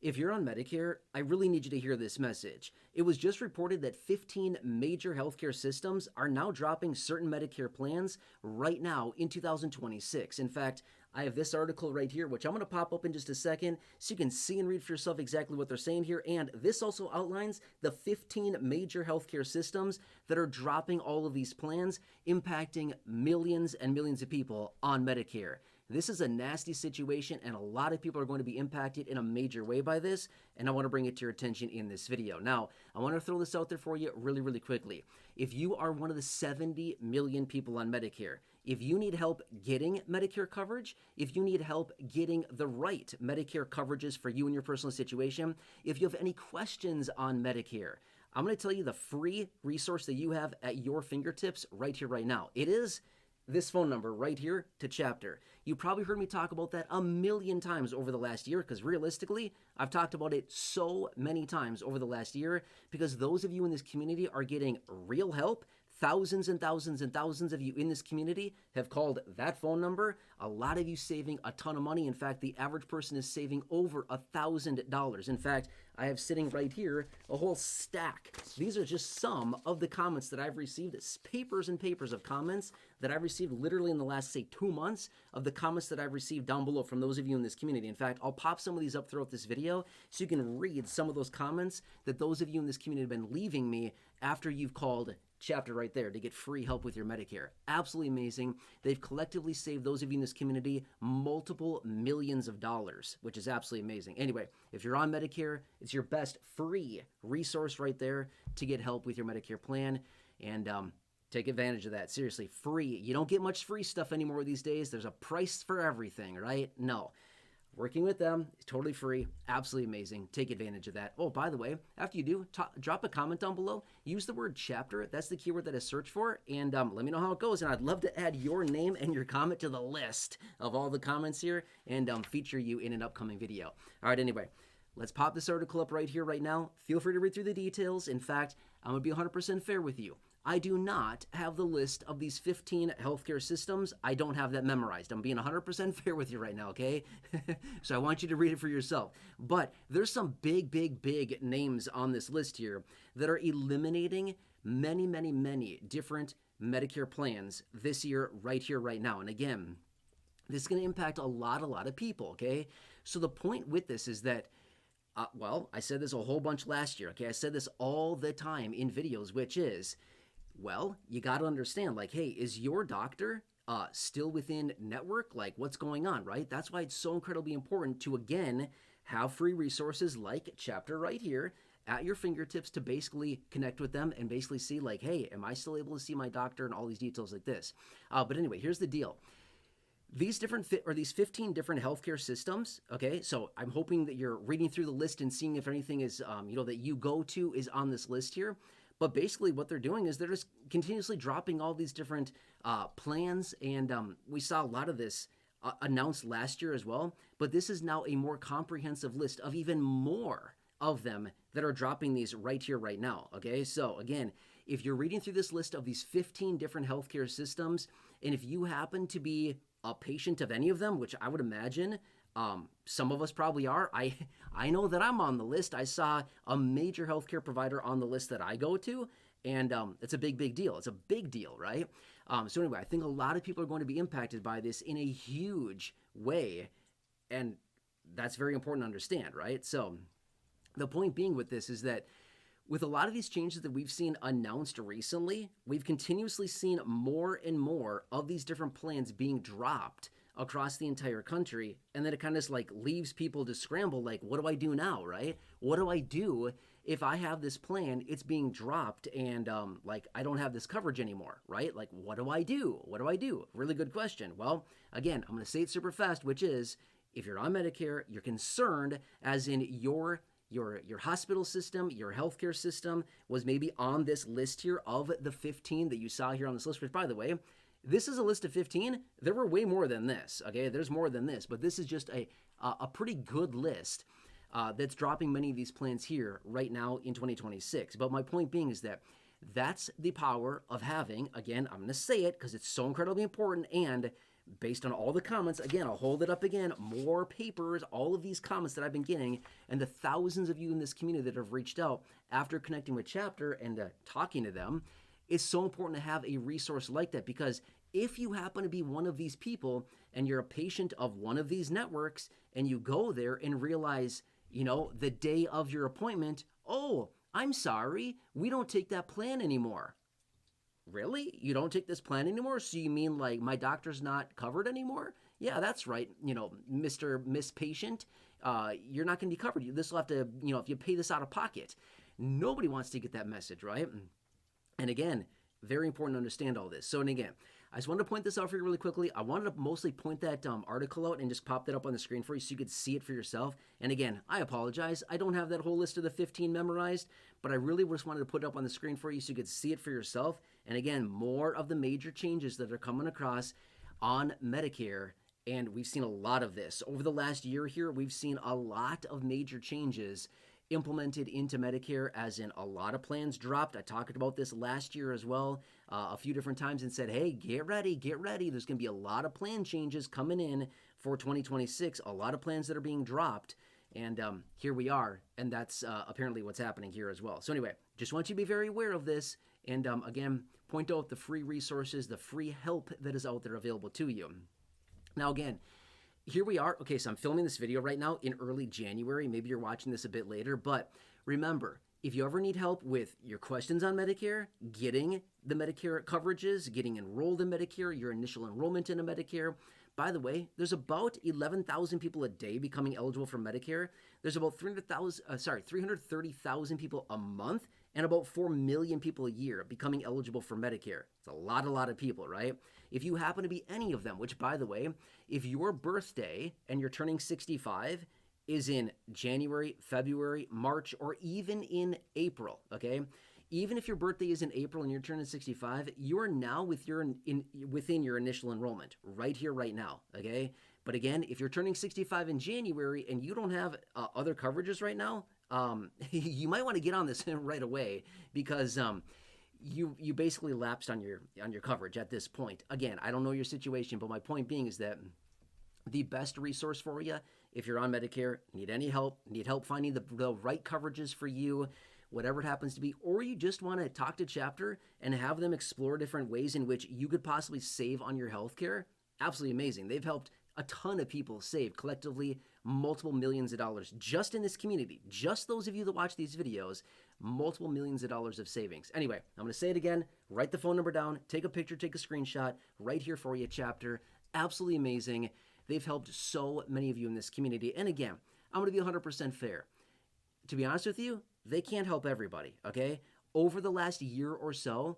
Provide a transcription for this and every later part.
If you're on Medicare, I really need you to hear this message. It was just reported that 15 major healthcare systems are now dropping certain Medicare plans right now in 2026. In fact, I have this article right here, which I'm going to pop up in just a second so you can see and read for yourself exactly what they're saying here. And this also outlines the 15 major healthcare systems that are dropping all of these plans, impacting millions and millions of people on Medicare. This is a nasty situation, and a lot of people are going to be impacted in a major way by this, and I want to bring it to your attention in this video. Now, I want to throw this out there for you really, really quickly. If you are one of the 70 million people on Medicare, if you need help getting Medicare coverage, if you need help getting the right Medicare coverages for you and your personal situation, if you have any questions on Medicare, I'm going to tell you the free resource that you have at your fingertips right here, right now. It is this phone number right here to Chapter. You probably heard me talk about that a million times over the last year, because realistically, I've talked about it so many times over the last year, because those of you in this community are getting real help. Thousands and thousands and thousands of you in this community have called that phone number. A lot of you saving a ton of money. In fact, the average person is saving over $1,000. In fact, I have sitting right here a whole stack. These are just some of the comments that I've received. It's papers and papers of comments that I've received literally in the last, say, 2 months of the comments that I've received down below from those of you in this community. In fact, I'll pop some of these up throughout this video so you can read some of those comments that those of you in this community have been leaving me after you've called Chapter right there to get free help with your Medicare. Absolutely amazing. They've collectively saved those of you in this community multiple millions of dollars, which is absolutely amazing. Anyway, if you're on Medicare, it's your best free resource right there to get help with your Medicare plan, and take advantage of that. Seriously, free. You don't get much free stuff anymore these days. There's a price for everything, right? No. Working with them is totally free, absolutely amazing. Take advantage of that. Oh, by the way, after you do, drop a comment down below. Use the word chapter. That's the keyword that I search for. And let me know how it goes. And I'd love to add your name and your comment to the list of all the comments here and feature you in an upcoming video. All right, anyway, let's pop this article up right here, right now. Feel free to read through the details. In fact, I'm going to be 100% fair with you. I do not have the list of these 15 healthcare systems. I don't have that memorized. I'm being 100% fair with you right now, okay? So I want you to read it for yourself. But there's some big, big, big names on this list here that are eliminating many, many, many different Medicare plans this year, right here, right now. And again, this is going to impact a lot of people, okay? So the point with this is that well, I said this a whole bunch last year, okay? I said this all the time in videos, which is, well, you got to understand, like, hey, is your doctor still within network? Like, what's going on, right? That's why it's so incredibly important to, again, have free resources like Chapter right here at your fingertips to basically connect with them and basically see, like, hey, am I still able to see my doctor, and all these details like this. But anyway, here's the deal. These 15 different healthcare systems, okay, so I'm hoping that you're reading through the list and seeing if anything is, that you go to is on this list here. But basically what they're doing is they're just continuously dropping all these different plans, and we saw a lot of this announced last year as well. But this is now a more comprehensive list of even more of them that are dropping these right here, right now, okay? So again, if you're reading through this list of these 15 different healthcare systems, and if you happen to be a patient of any of them, which I would imagine some of us probably are. I know that I'm on the list. I saw a major healthcare provider on the list that I go to, and it's a big, big deal. It's a big deal, right? So anyway, I think a lot of people are going to be impacted by this in a huge way, and that's very important to understand, right? So the point being with this is that with a lot of these changes that we've seen announced recently, we've continuously seen more and more of these different plans being dropped across the entire country, and then it kind of just like leaves people to scramble, like, what do I do now, right? What do I do if I have this plan, it's being dropped, and like I don't have this coverage anymore, right? Like, what do I do? What do I do? Really good question. Well, again, I'm going to say it super fast, which is, if you're on Medicare, you're concerned as in your hospital system, your healthcare system was maybe on this list here of the 15 that you saw here on this list, which, by the way, this is a list of 15. There were way more than this, okay? There's more than this, but this is just a pretty good list that's dropping many of these plans here right now in 2026. But my point being is that that's the power of having, again, I'm going to say it because it's so incredibly important, and based on all the comments, again, I'll hold it up again, more papers, all of these comments that I've been getting, and the thousands of you in this community that have reached out after connecting with Chapter and talking to them, it's so important to have a resource like that, because if you happen to be one of these people and you're a patient of one of these networks and you go there and realize, the day of your appointment, oh, I'm sorry, we don't take that plan anymore. Really? You don't take this plan anymore? So you mean like my doctor's not covered anymore? Yeah, that's right. Miss Patient, you're not going to be covered. This will have to, if you pay this out of pocket. Nobody wants to get that message, right? And again, very important to understand all this. So, and again, I just wanted to point this out for you really quickly. I wanted to mostly point that article out and just pop that up on the screen for you so you could see it for yourself. And again, I apologize. I don't have that whole list of the 15 memorized, but I really just wanted to put it up on the screen for you so you could see it for yourself. And again, more of the major changes that are coming across on Medicare. And we've seen a lot of this. Over the last year here, we've seen a lot of major changes implemented into Medicare, as in a lot of plans dropped. I talked about this last year as well, a few different times, and said, hey, get ready. There's going to be a lot of plan changes coming in for 2026, a lot of plans that are being dropped. And here we are, and that's apparently what's happening here as well. So anyway, just want you to be very aware of this, and again, point out the free resources, the free help that is out there available to you. Now again, here we are. Okay, so I'm filming this video right now in early January. Maybe you're watching this a bit later, but remember, if you ever need help with your questions on Medicare, getting the Medicare coverages, getting enrolled in Medicare, your initial enrollment into Medicare. By the way, there's about 11,000 people a day becoming eligible for Medicare. There's about 330,000 people a month, and about 4 million people a year becoming eligible for Medicare. It's a lot of people, right? If you happen to be any of them, which by the way, if your birthday and you're turning 65 is in January, February, March, or even in April, okay? Even if your birthday is in April and you're turning 65, you are now within your initial enrollment right here, right now, okay? But again, if you're turning 65 in January and you don't have other coverages right now, you might want to get on this right away, because you basically lapsed on your coverage at this point. Again, I don't know your situation, but my point being is that the best resource for you, if you're on Medicare, need help finding the right coverages for you, whatever it happens to be, or you just want to talk to Chapter and have them explore different ways in which you could possibly save on your healthcare, absolutely amazing. They've helped a ton of people save collectively multiple millions of dollars just in this community. Just those of you that watch these videos, multiple millions of dollars of savings. Anyway, I'm going to say it again. Write the phone number down. Take a picture. Take a screenshot. Right here for you, Chapter. Absolutely amazing. They've helped so many of you in this community. And again, I'm going to be 100% fair. To be honest with you, they can't help everybody, okay? Over the last year or so,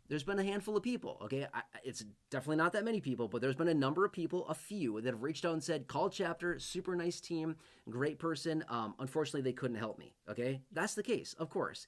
there's been a handful of people, okay? It's definitely not that many people, but there's been a number of people, a few, that have reached out and said, call Chapter, super nice team, great person. Unfortunately, they couldn't help me, okay? That's the case, of course.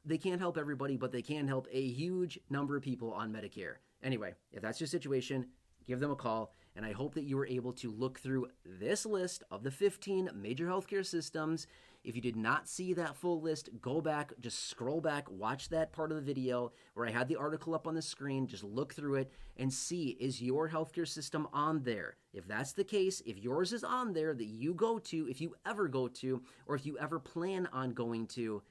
They can't help everybody, but they can help a huge number of people on Medicare. Anyway, if that's your situation, give them a call, and I hope that you were able to look through this list of the 15 major healthcare systems. If you did not see that full list, go back, just scroll back, watch that part of the video where I had the article up on the screen, just look through it and see, is your healthcare system on there? If that's the case, if yours is on there that you go to, if you ever go to, or if you ever plan on going to,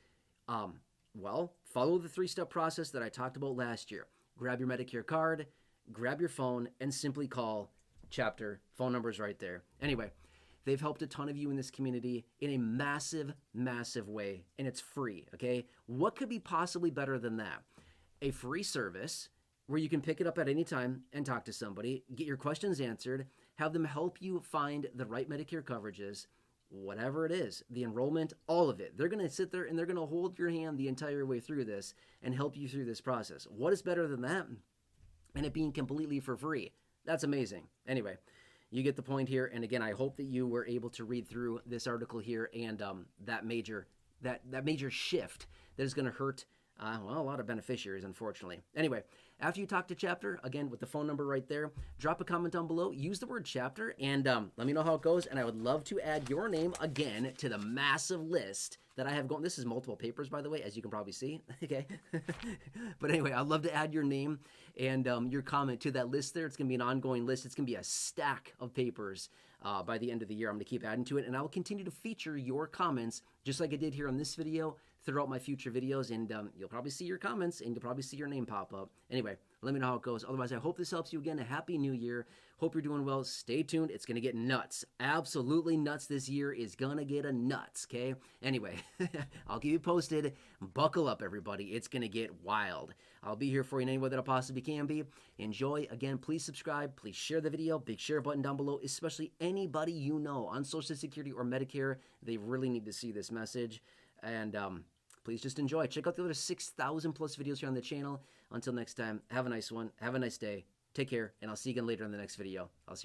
well, follow the 3-step process that I talked about last year. Grab your Medicare card, grab your phone, and simply call Chapter. Phone number's right there. Anyway, they've helped a ton of you in this community in a massive, massive way, and it's free, okay? What could be possibly better than that? A free service where you can pick it up at any time and talk to somebody, get your questions answered, have them help you find the right Medicare coverages, whatever it is, the enrollment, all of it. They're going to sit there and they're going to hold your hand the entire way through this and help you through this process. What is better than that? And it being completely for free. That's amazing. Anyway, you get the point here. And again, I hope that you were able to read through this article here and that major shift that is going to hurt a lot of beneficiaries, unfortunately. Anyway, after you talk to Chapter, again, with the phone number right there, drop a comment down below, use the word Chapter, and let me know how it goes. And I would love to add your name again to the massive list that I have going. This is multiple papers, by the way, as you can probably see. Okay. But anyway, I'd love to add your name and your comment to that list there. It's going to be an ongoing list. It's going to be a stack of papers by the end of the year. I'm going to keep adding to it, and I will continue to feature your comments just like I did here on this video throughout my future videos, and you'll probably see your comments, and you'll probably see your name pop up. Anyway, let me know how it goes. Otherwise, I hope this helps you. Again, a happy new year. Hope you're doing well. Stay tuned. It's going to get nuts. Absolutely nuts. This year is going to get a nuts, okay? Anyway, I'll keep you posted. Buckle up, everybody. It's going to get wild. I'll be here for you in any way that I possibly can be. Enjoy. Again, please subscribe. Please share the video. Big share button down below, especially anybody you know on Social Security or Medicare. They really need to see this message. And please just enjoy. Check out the other 6,000 plus videos here on the channel. Until next time, have a nice one. Have a nice day. Take care, and I'll see you again later in the next video. I'll see you.